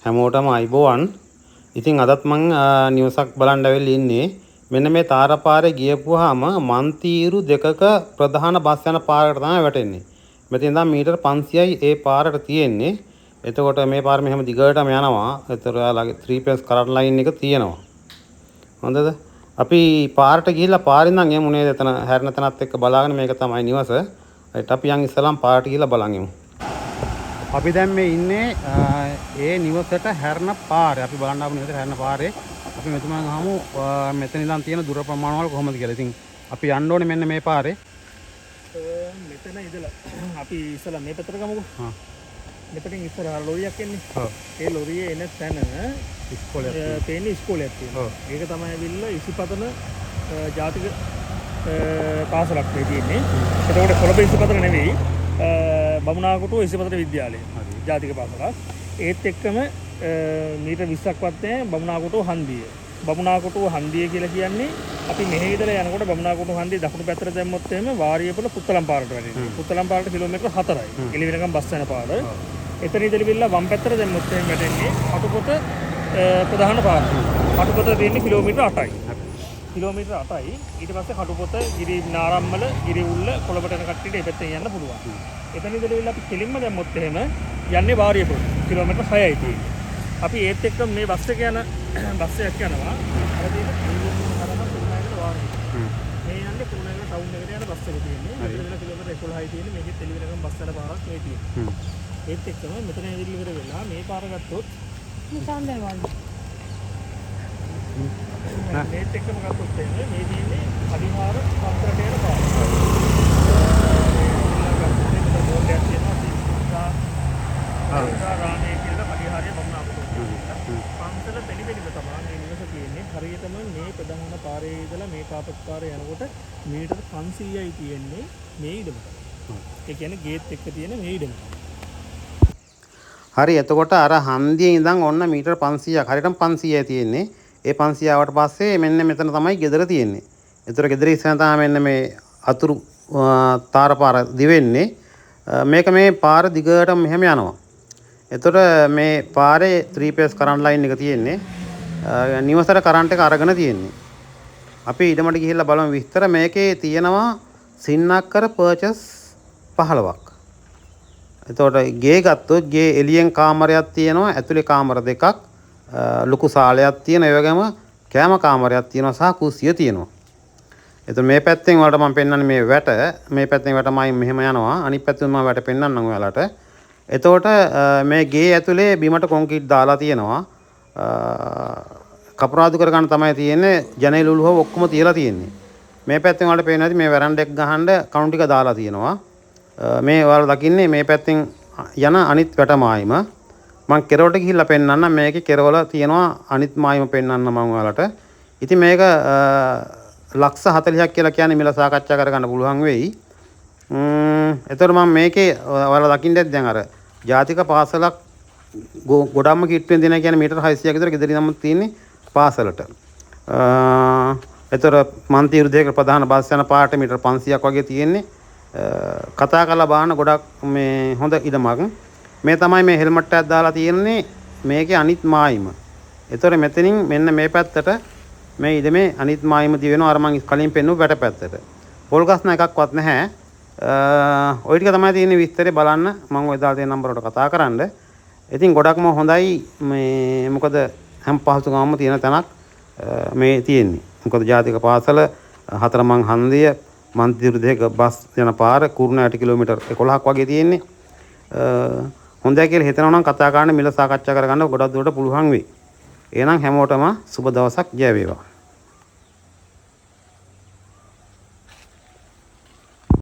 හැමෝටම අයිබෝවන්. ඉතින් අදත් මං නිවසක් බලන්න ඇවිල්ලා ඉන්නේ. මෙන්න මේ තාරපාරේ ගියපුවාම මන්තිරු දෙකක ප්‍රධාන බස් යන පාරකට තමයි වැටෙන්නේ. මෙතන ඉඳන් මීටර් 500යි ඒ පාරට තියෙන්නේ. එතකොට මේ පාර මෙහෙම දිගටම යනවා. ඒතර ඔයාලගේ 3 කරන්ට් ලයින් එක තියෙනවා. හොඳද? අපි පාරට ගිහිල්ලා පාරෙන් ඉඳන් යමු නේද? එතන හැරෙන තැනත් එක්ක බලාගෙන මේක තමයි නිවස. ඒත් අපි යන් ඉස්සලම් පාරට ගිහිල්ලා බලන් යමු. අපි දැන් මේ ඉන්නේ ඒ නිවසට හැරෙන පාරේ. අපි බලන්න ආපු නිවසට හැරෙන පාරේ. අපි මෙතුමන් අහමු මෙතන ඉඳන් තියෙන දුර ප්‍රමාණවල කොහොමද කියලා. ඉතින් අපි යන්න ඕනේ මෙන්න මේ පාරේ. මෙතන ඉඳලා අපි ඉස්සලා මේ පැත්තට ගමුකෝ. හා. මෙතනින් ඉස්සරහ ලොරියක් එන්නේ. ඔව්. ඒ ලොරියේ එන තැන ඉස්කෝලයක් තියෙනවා. තේන්නේ ඉස්කෝලයක් තියෙනවා. ඔව්. ඒක තමයි ඇවිල්ලා ඉසිපතන ජාතික පාසලක් මේ තියෙන්නේ. එතකොට කොළඹ ඉසිපතන නෙවෙයි. බමුණාකොටුව ඉසිපතන විද්‍යාලය. හරි. ජාතික පාසලක්. ඒත් එක්කම මීටර් 20ක්වත් නැහැ බමුණාකොටුව හන්දිය. බමුණාකොටුව හන්දිය කියලා කියන්නේ අපි මෙහෙ ඉඳලා යනකොට බමුණාකොටුව හන්දිය දකුණු පැත්තට දැම්මොත් එහෙම වාරියපොළ පුත්තලම් පාරට වැටෙනවා. පුත්තලම් පාරට කිලෝමීටර් 4යි. එළිවෙනකම් බස් යන පාර. එතන ඉඳලා වම් පැත්තට දැම්මොත් එහෙම වැටෙන්නේ කටුපොත ප්‍රධාන පාර. කටුපොත තියෙන්නේ කිලෝමීටර් 8යි. කිලෝමීටර් 8යි. ඊට පස්සේ කටුපොත ගිරි නාරම්මල ගිරි උල්ල කොළඹට යන කට්ටියට ඒ පැත්තෙන් යන්න පුළුවන්. එතන ඉඳලා අපි කෙලින්ම දැම්මොත් එහෙම යන්නේ වාරියපොළ කිලෝමීටර් 6යි තියෙන්නේ. අපි ඒත් එක්ක මේ බස් එක යන බස් එකක් යනවා. අර තියෙන කුරුණෑගල වාරිය. මේ යන්නේ කුරුණෑගල ටවුන් එකට යන බස් එක තියෙන්නේ. මෙතන කිලෝමීටර් 11යි තියෙන්නේ. මේකෙත් එළිවෙනකම් බස් යන පාරක් මේ තියෙන්නේ. ඒත් එක්කම මෙතන ඇවිල්ලා ඉවර වෙලා මේ පාර ගත්තොත් නිසන්දේ වගේ. මේත් එක්කම ගත්තොත් එන්නේ මේ තියෙන්නේ අදිහාර පත්‍රට යන පාර. රාමේ කියලා අදිහාරිය බමුණාකොටුව. පන්සල පෙළිපෙළිම තමයි මේ නිවස තියෙන්නේ. හරියටම මේ ප්‍රධාන පාරේ ඉඳලා මේ කාපට් පාරේ යනකොට මීටර් 500යි තියෙන්නේ මේ ඉඩමට. ඒ කියන්නේ ගේට් එක තියෙන මේ ඉඩමට. හරි. එතකොට අර හන්දියේ ඉඳන් ඔන්න මීටර් 500ක් හරියටම 500යි තියෙන්නේ. ඒ 500 ආවට පස්සේ මෙන්න මෙතන තමයි ගෙදර තියෙන්නේ. ඒතර ගෙදර ඉස්සෙන් තමයි මෙන්න මේ අතුරු තාරපාර දිවෙන්නේ. මේක මේ පාර දිගටම මෙහෙම යනවා. එතකොට මේ පාරේ 3 කරන්ට් ලයින් එක තියෙන්නේ. නිවසට කරන්ට් එක අරගෙන තියෙන්නේ. අපි ඊටමට ගිහිල්ලා බලමු විස්තර. මේකේ තියෙනවා සින්නක්කර පර්චස් 15ක්. එතකොට ගේ ගත්තොත් ගේ එළියෙන් කාමරයක් තියෙනවා, ඇතුලේ කාමර දෙකක්, ලොකු සාලයක් තියෙනවා, ඒ වගේම කෑම කාමරයක් තියෙනවා සහ කුස්සිය තියෙනවා. එතකොට මේ පැත්තෙන් වලට මම පෙන්නන්නේ මේ වැට, මේ පැත්තෙන් වැටමයි මෙහෙම යනවා. අනිත් පැත්තෙන් මම වැට පෙන්නන්නම් ඔයාලට. එතකොට මේ ගේ ඇතුලේ බිමට කොන්ක්‍රීට් දාලා තියෙනවා. කපුරාදු කරගන්න තමයි තියෙන්නේ. ජනේල උළුව ඔක්කොම තියලා තියෙන්නේ. මේ පැත්තෙන් වලට පේනවා ඇති මේ වැරන්ඩ එක ගහන්න කණු ටික දාලා තියෙනවා. මේ ඔයාලා දකින්නේ මේ පැත්තෙන් යන අනිත් වැටමායිම. මම කෙරවලට ගිහිල්ලා පෙන්නන්නම්. මේකේ කෙරවල තියෙනවා අනිත් මායිම පෙන්නන්න මම ඔයාලට. ඉතින් මේක ලක්ෂ 40ක් කියලා කියන්නේ මිල සාකච්ඡා කරගන්න පුළුවන් වෙයි. එතකොට මම මේකේ ඔයාලා දකින්නේ දැන් අර ජාතික පාසලක් ගොඩක්ම කිට්ටුවෙන් දෙනා කියන්නේ මීටර් 600ක් විතර ගෙදරින් නම් තියෙන්නේ පාසලට. එතකොට මන්තිරු දෙක ප්‍රධාන බස් යන පාට මීටර් 500ක් වගේ තියෙන්නේ. කතා කරලා බලන්න ගොඩක් මේ හොඳ ඉඩමක්. මේ තමයි මේ හෙල්මට් එකක් දාලා තියෙන්නේ මේකේ අනිත් මායිම. එතකොට මෙතනින් මෙන්න මේ පැත්තට මේ ඉඩමේ අනිත් මායිම දිව වෙනවා. අර මං කලින් පෙන්නුව වැට පැත්තට. පොල් ගස් එකක්වත් නැහැ. ওই ටික තමයි තියෙන්නේ විස්තරේ බලන්න. මම ඔය දාලා තියෙන නම්බර වලට කතා කරන්න. ඉතින් ගොඩක්ම හොඳයි මේ මොකද හැම පහසුකමම තියෙන තැනක් මේ තියෙන්නේ. මොකද ජාතික පාසල හතරමං හන්දිය මන්තිරු දෙක බස් යන පාර කුරුණෑට කිලෝමීටර් 11ක් වගේ තියෙන්නේ. හොඳයි කියලා හිතනවා නම් කතා කරන්න මිල සාකච්ඡා කරගන්න ගොඩක් දුරට පුළුවන් වෙයි. එහෙනම් හැමෝටම සුබ දවසක් ජය වේවා.